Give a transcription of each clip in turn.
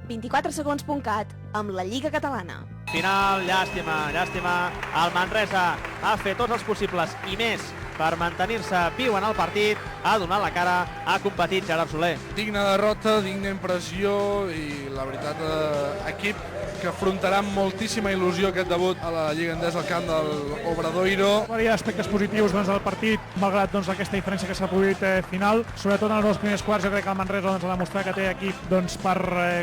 24segons.cat, amb la Lliga Catalana. Final, llàstima. El Manresa ha fet tots els possibles i més per mantenir-se viu en el partit, ha donat la cara, ha competit Gerard Soler. Digna derrota, digna impressió i la veritat, equip que afrontarà amb moltíssima il·lusió aquest debut a la Lliga Endesa al camp del Obradoiro. Hi ha aspectes positius del partit, malgrat aquesta diferència que s'ha produït final. Sobretot en els dos primers quarts, jo crec que el Manresa ha demostrat que té equip per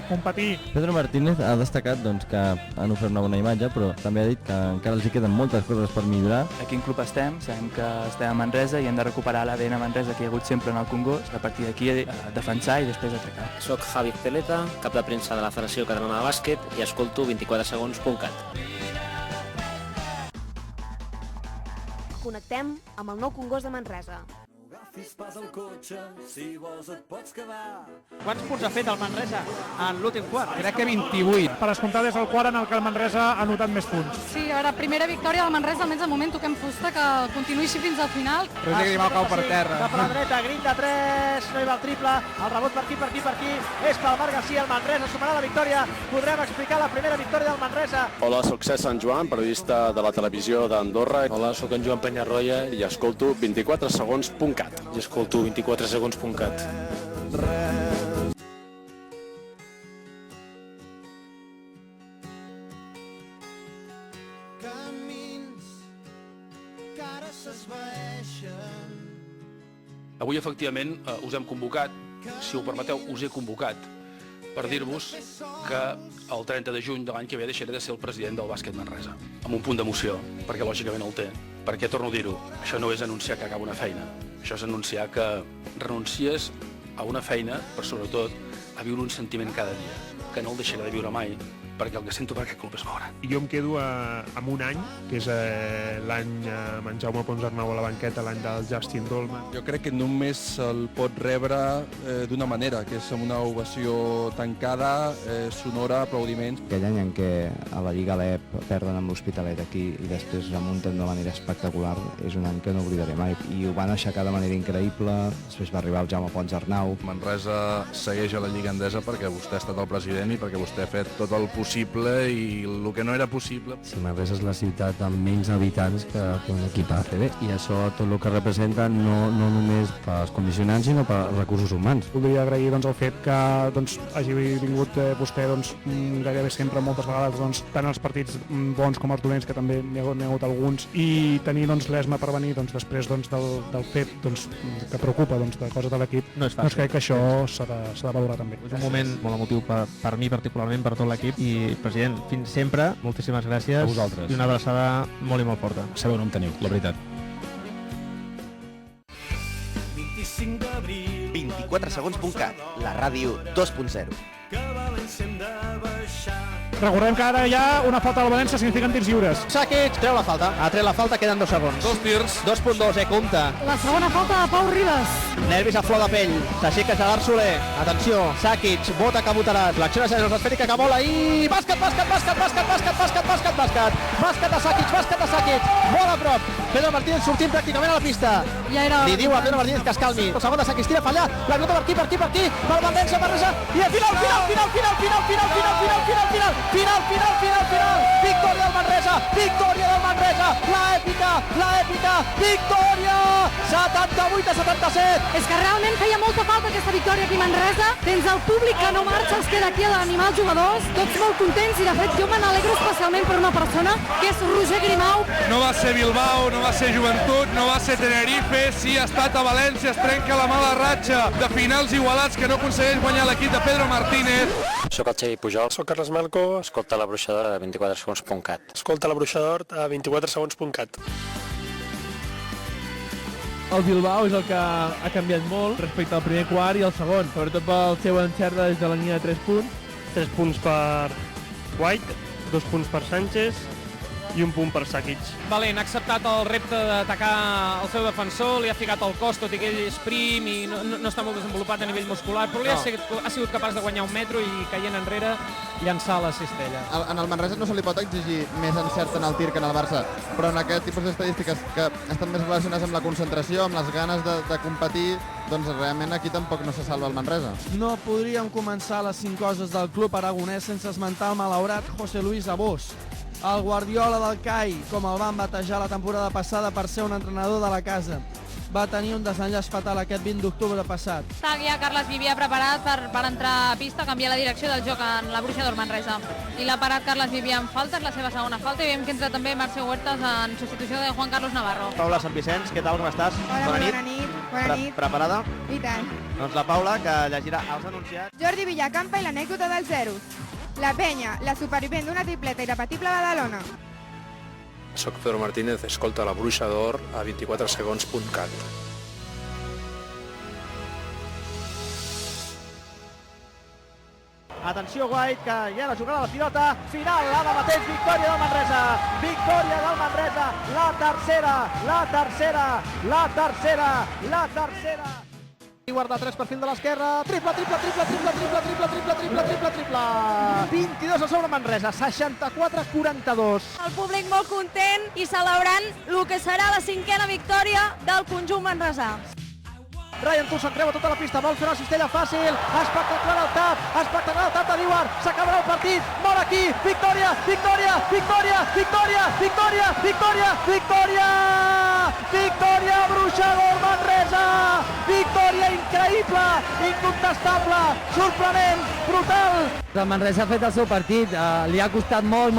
competir. Pedro Martínez ha destacat que han ofert una bona imatge, però també ha dit que encara els hi queden moltes coses per millorar. A quin club estem? Sabem que estem a Manresa i hem de recuperar l'ADN Manresa que hi ha hagut sempre en el Congost, a partir d'aquí defensar i després atacar. Soc Javi Zeleta, cap de premsa de la Federació Catalana de Bàsquet i escolto 24segons.cat. Connectem amb el nou Congost de Manresa. Quants punts ha fet el Manresa en l'últim quart? Crec que 28. Per descomptar des del quart en el que el Manresa ha notat més punts. Sí, ara primera victòria del Manresa, almenys de moment toquem fusta, que continuï així fins al final. Roger Grimau cau per terra. Cap a la dreta, Green de 3, no hi va el triple, el rebot per aquí, és pel Marc Garcia, el Manresa sumarà la victòria, podrem explicar la primera victòria del Manresa. Hola, soc Cesc Sant Joan, periodista de la televisió d'Andorra. Hola, soc en Joan Penyarroia i escolto 24segons.cat. I escolto 24segons.cat. Avui, efectivament, us hem convocat, si ho permeteu, us he convocat per dir-vos que el 30 de juny de l'any que ve deixaré de ser el president del Bàsquet Manresa. Amb un punt d'emoció, perquè lògicament el té. Perquè, torno a dir-ho, això no és anunciar que acaba una feina. Això és anunciar que renuncies a una feina, però sobretot a viure un sentiment cada dia, que no el deixaré de viure mai, perquè el que sento per aquest club és moure. Jo em quedo amb un any, que és l'any amb en Jaume Ponsarnau a la banqueta, l'any del Justin Dolman. Jo crec que només se'l pot rebre d'una manera, que és amb una ovació tancada, sonora, aplaudiments. Aquell any en què a la Lliga l'EP perden amb l'Hospitalet aquí i després remunten d'una manera espectacular, és un any que no oblidaré mai. I ho van aixecar de manera increïble, després va arribar el Jaume Ponsarnau. Manresa segueix a la Lliga Endesa perquè vostè ha estat el president i perquè vostè ha fet tot el possible i el que no era possible. Si Manresa és la ciutat amb menys habitants que un equip ACB i això tot el que representa no només pels condicionants sinó pels recursos humans. Voldria agrair el fet que hagi vingut vostè gairebé sempre, moltes vegades, tant els partits bons com els dolents, que també n'hi ha hagut alguns, i tenir l'esma per venir després del fet que preocupa de coses de l'equip. No és fàcil. Crec que això s'ha de valorar també. És un moment molt emotiu per mi particularment, per tot l'equip, i president, fins sempre, moltíssimes gràcies. A vosaltres. I una abraçada molt i molt forta. Sabeu on em teniu, la veritat. 24segons.cat, la ràdio 2.0. Recordem que ara hi ha una falta del València, signifiquen tirs lliures. Sakic, treu la falta. Ha tret la falta, queden 2 segons. 2 tirs. 2.2, compta. La segona falta de Pau Ribas. Nervis a flor de pell. S'aixeca Gerard Soler. Atenció, Sakic, bota que botaràs. L'acció de esfèrica que vola i... Bàsquet a Sakic. Molt a prop. Pedro Martínez sortint pràcticament a la pista. Ja era... Li diu a Pedro Martínez que es calmi. El segon de Sakic tira fallat. La nota per aquí. Per València, Manresa. I al final. Victòria del Manresa. La èpica. Victòria. 78-77. És que realment feia molta falta aquesta victòria aquí a Manresa. Tens el públic que no marxa, els queda aquí a animar els jugadors. Tots molt contents i de fet jo me n'alegro especialment per una persona que és Roger Grimau. No va ser Bilbao, no va ser Joventut, no va ser Tenerife, sí ha estat a València, es trenca la mala ratxa de finals igualats que no aconsegueix guanyar l'equip de Pedro Martínez. Soc el Xavi Pujol. Soc Carles Malco. Escolta la bruixadora de 24segons.cat. Escolta la bruixador a 24segons.cat. El Bilbao és el que ha canviat molt respecte al primer quart i al segon, sobretot pel seu encert des de la línia de 3 punts. 3 punts per White, 2 punts per Sánchez i un punt per Sakic. Valent ha acceptat el repte d'atacar el seu defensor, li ha ficat el cos, tot i que ell és prim i no està molt desenvolupat a nivell muscular, però ha sigut capaç de guanyar un metro i caient enrere llançar la cistella. En el Manresa no se li pot exigir més encert en el tir que en el Barça, però en aquest tipus d'estadístiques que estan més relacionades amb la concentració, amb les ganes de competir, doncs realment aquí tampoc no se salva el Manresa. No podríem començar les 5 coses del club aragonès sense esmentar el malaurat José Luis Abós, el Guardiola del CAI, com el van batejar la temporada passada per ser un entrenador de la casa. Va tenir un desenllaç fatal aquest 20 d'octubre passat. Està ja Carles Vivià preparat per entrar a pista, canviar la direcció del joc en la Bruixa d'Or Manresa. I l'ha parat Carles Vivià en falta, és la seva segona falta, i veiem que entra també Marcio Huertas en substitució de Juan Carlos Navarro. Paula Sant Vicenç, què tal, com estàs? Hola, bona nit. Bona nit. Preparada? I tant. Doncs la Paula, que llegirà els anunciats. Jordi Villacampa i l'anècdota dels zeros. La penya, la supervivent d'una tripleta irrepetible a Badalona. Soc Pedro Martínez, escolta la Bruixa d'Or a 24segons.cat. Atenció, White, que ja la jugarà la pilota. Final, ara mateix, victòria del Manresa. Victòria del Manresa. La tercera. I guarda 3 per fil de l'esquerra. Triple. 22 a sobre Manresa, 64-42. El públic molt content i celebrant el que serà la 5a victòria del conjunt manresà. Ryan Toulson creua tota la pista, vol fer una cistella fàcil, espectacular el tap de Diwan, s'acabarà el partit, molt aquí, victòria, Bruixa d'Or Manresa, victòria increïble, incontestable, sorprenent, brutal. El Manresa ha fet el seu partit, li ha costat molt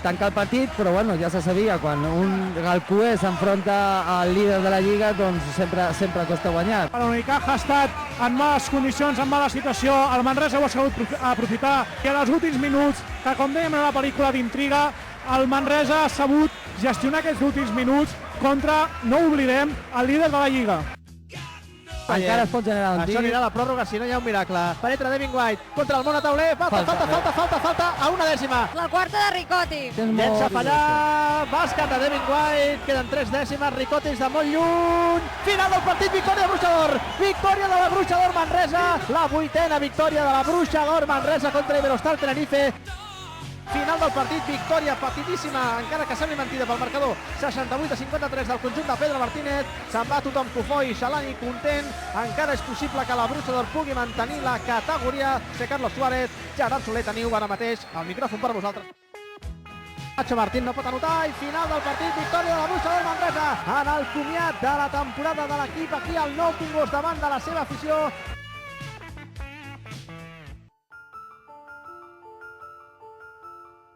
tancar el partit, però bueno, ja se sabia, quan el QE s'enfronta al líder de la Lliga, doncs sempre costa guanyar. L'Unicaja ha estat en males condicions, en mala situació, el Manresa ho ha sabut aprofitar i en els últims minuts, que com dèiem en una pel·lícula d'intriga, el Manresa ha sabut gestionar aquests últims minuts contra, no ho oblidem, el líder de la Lliga. Encara es pot generar un tir. Això anirà a la pròrroga, si no hi ha un miracle. Penetra Devin White contra el monotauler, falta a una dècima. La quarta de Ricotti. Llença a fallar, bàsquet de Devin White, queden 3 dècimes, Ricotti és de molt lluny. Final del partit, victòria de Bruixa d'Or. Victòria de la Bruixa d'Or Manresa, la 8a victòria de la Bruixa d'Or Manresa contra Iberostar Tenerife. Final del partit, victòria petidíssima, encara que sembli mentida pel marcador, 68-53 del conjunt de Pedro Martínez. Se'n va tothom cofoi, Xalani content, encara és possible que la Bruixa d'Or pugui mantenir la categoria. Sé Carlos Suárez, Gerard Soler, teniu ara mateix el micròfon per vosaltres. Nacho Martín no pot anotar i final del partit, victòria de la Bruixa d'Or Manresa en el comiat de la temporada de l'equip aquí al Nou Congost davant de la seva afició.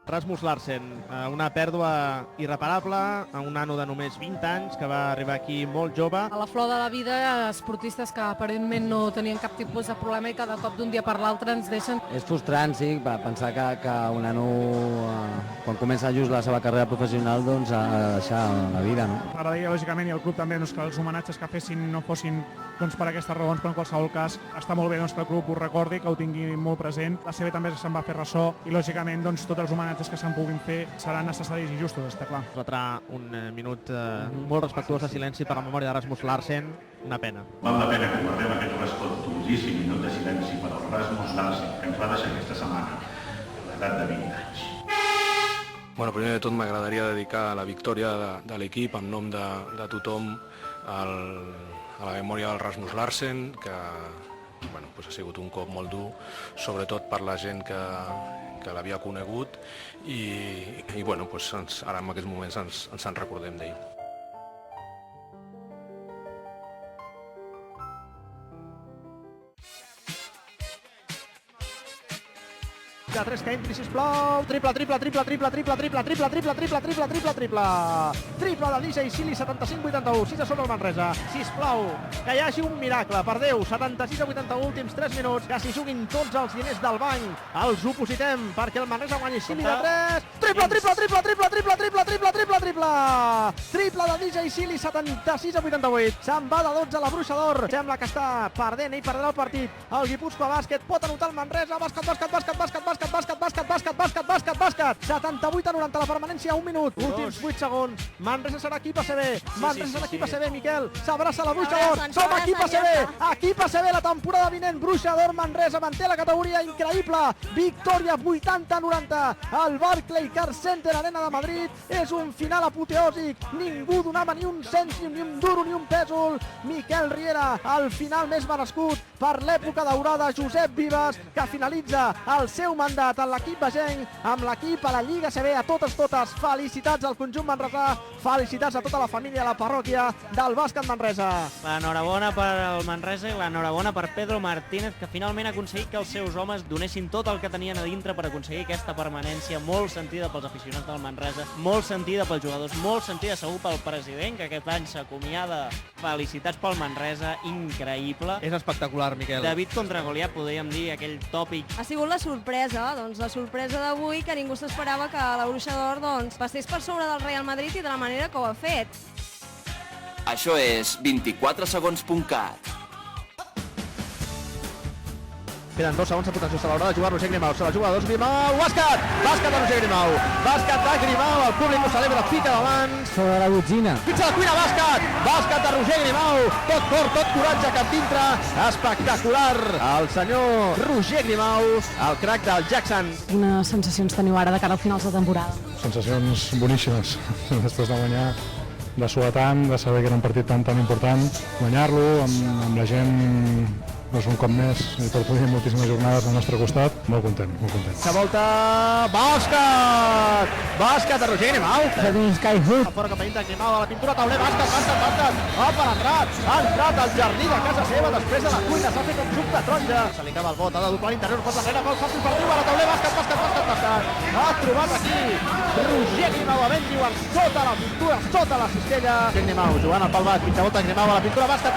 Rasmus Larsen, una pèrdua irreparable, a un nano de només 20 anys, que va arribar aquí molt jove. A la flor de la vida, esportistes que aparentment no tenien cap tipus de problema i cada cop d'un dia per l'altre ens deixen. És frustrant, sí, pensar que un nano, quan comença just la seva carrera professional, doncs ha de deixar la vida, no? M'agradaria, lògicament, i el club també, que els homenatges que fessin no fossin per aquestes raons, però en qualsevol cas està molt bé que el club ho recordi, que ho tingui molt present. La CB també se'n va fer ressò i, lògicament, tots els homenatges que se'n puguin fer seran necessaris i justos, està clar. Retrà un minut molt respectuós de silenci per la memòria de Rasmus Larsen, una pena. Val la pena que guardem aquest respectuosíssim minut de silenci per al Rasmus Larsen, que ens va deixar aquesta setmana, a l'edat de 20 anys. Bueno, primer de tot m'agradaria dedicar la victòria de l'equip en nom de tothom a la memòria del Rasmus Larsen, que ha sigut un cop molt dur, sobretot per la gent que l'havia conegut i ara en aquests moments ens en recordem d'ell. De 3 que entri, sisplau. Triple del DJ Sili, 75-81, 6 a sobre el Manresa. Sisplau, que hi hagi un miracle, per Déu, 76-81, últims 3 minuts, que s'hi juguin tots els diners del banc. Els opositem perquè el Manresa guanyi. Sili de 3, triple del DJ Sili, 76-88. Se'n va de 12 a la Bruixa d'Or. Sembla que està perdent i perdrà el partit. El Guipúscoa Bàsquet pot anotar el Manresa. Bàsquet. bàsquet. 78-90, la permanència, 1 minut. Últims 8 segons. Manresa serà equip ACB. Manresa serà equip ACB, Miquel. S'abraça la Bruixa d'Or. Som equip ACB. Equip ACB la temporada vinent. Bruixa d'Or Manresa manté la categoria increïble. Victòria 80-90 al Barclaycard Center Arena de Madrid. És un final apoteòsic. Ningú donava ni un cèntim, ni un duro, ni un pèsol. Miquel Riera, al final més merescut per l'època daurada. Josep Vives, que finalitza el seu mandat en l'equip vegenc, amb l'equip a la Lliga CB. A totes. Felicitats al conjunt manresà. Felicitats a tota la família, a la parròquia del bàsquet Manresa. L'enhorabona per al Manresa i l'enhorabona per Pedro Martínez, que finalment ha aconseguit que els seus homes donessin tot el que tenien a dintre per aconseguir aquesta permanència, molt sentida pels aficionats del Manresa, molt sentida pels jugadors, molt sentida segur pel president, que aquest any s'acomiada. Felicitats pel Manresa, increïble. És espectacular, Miquel. David contra Goliat, podríem dir, aquell tòpic. Ha sigut la sorpresa, la sorpresa d'avui, que ningú s'esperava que la Bruixa d'Or passés per sobre del Real Madrid i de la manera que ho ha fet. Això és 24segons.cat. Queden 2 segons de protecció, se l'haurà de jugar Roger Grimau, se la juga a 2, Grimau, bàsquet de Roger Grimau, bàsquet de Grimau, el públic ho celebra, pica d'abans. Sobre la botzina. Pitja de cuina, bàsquet de Roger Grimau, tot cor, tot coratge cap dintre, espectacular, el senyor Roger Grimau, el crac del Jackson. Quines sensacions teniu ara de cara al finals de temporada? Sensacions boníssimes, després de guanyar, de suar tant, de saber que era un partit tan important, guanyar-lo amb la gent doncs un cop més i per produir moltíssimes jornades al nostre costat, molt content, molt content. Se volta, bàsquet de Roger Grimau. Fora cap a dintre, Grimau a la pintura, tauler, bàsquet, ha entrat al jardí de casa seva després de la cuina, s'ha fet un suc de taronja. Se li acaba el bot, ha de doblar l'interior, pot darrere, gol fàcil per Riu, a la tauler, bàsquet. Ha trobat aquí Roger Grimau, havent diuen sota la pintura, sota la cistella. Grimau jugant al pal bat, mitja volta, Grimau a la pintura, bàsquet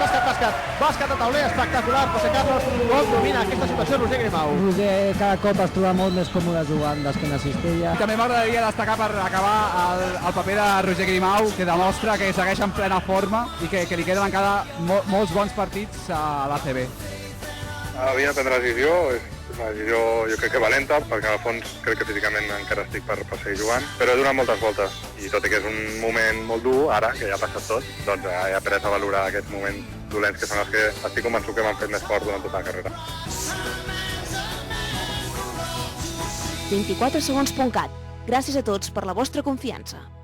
de tauler, espectacular. José Carlos, com domina aquesta situació Roger Grimau. Roger cada cop es troba molt més còmode jugant d'esquena a cistella. També m'agradaria destacar per acabar el paper de Roger Grimau, que demostra que segueix en plena forma i que li queden encara molts bons partits a l'ACB. Havia de prendre la decisió, és una decisió jo crec que valenta, perquè en el fons crec que físicament encara estic per seguir jugant, però he donat moltes voltes i tot i que és un moment molt dur, ara que ja ha passat tot, doncs he après a valorar aquests moments dolents que són els que estic convençut que m'han fet més fort durant tota la carrera. 24segons.cat. Gràcies a tots per la vostra confiança.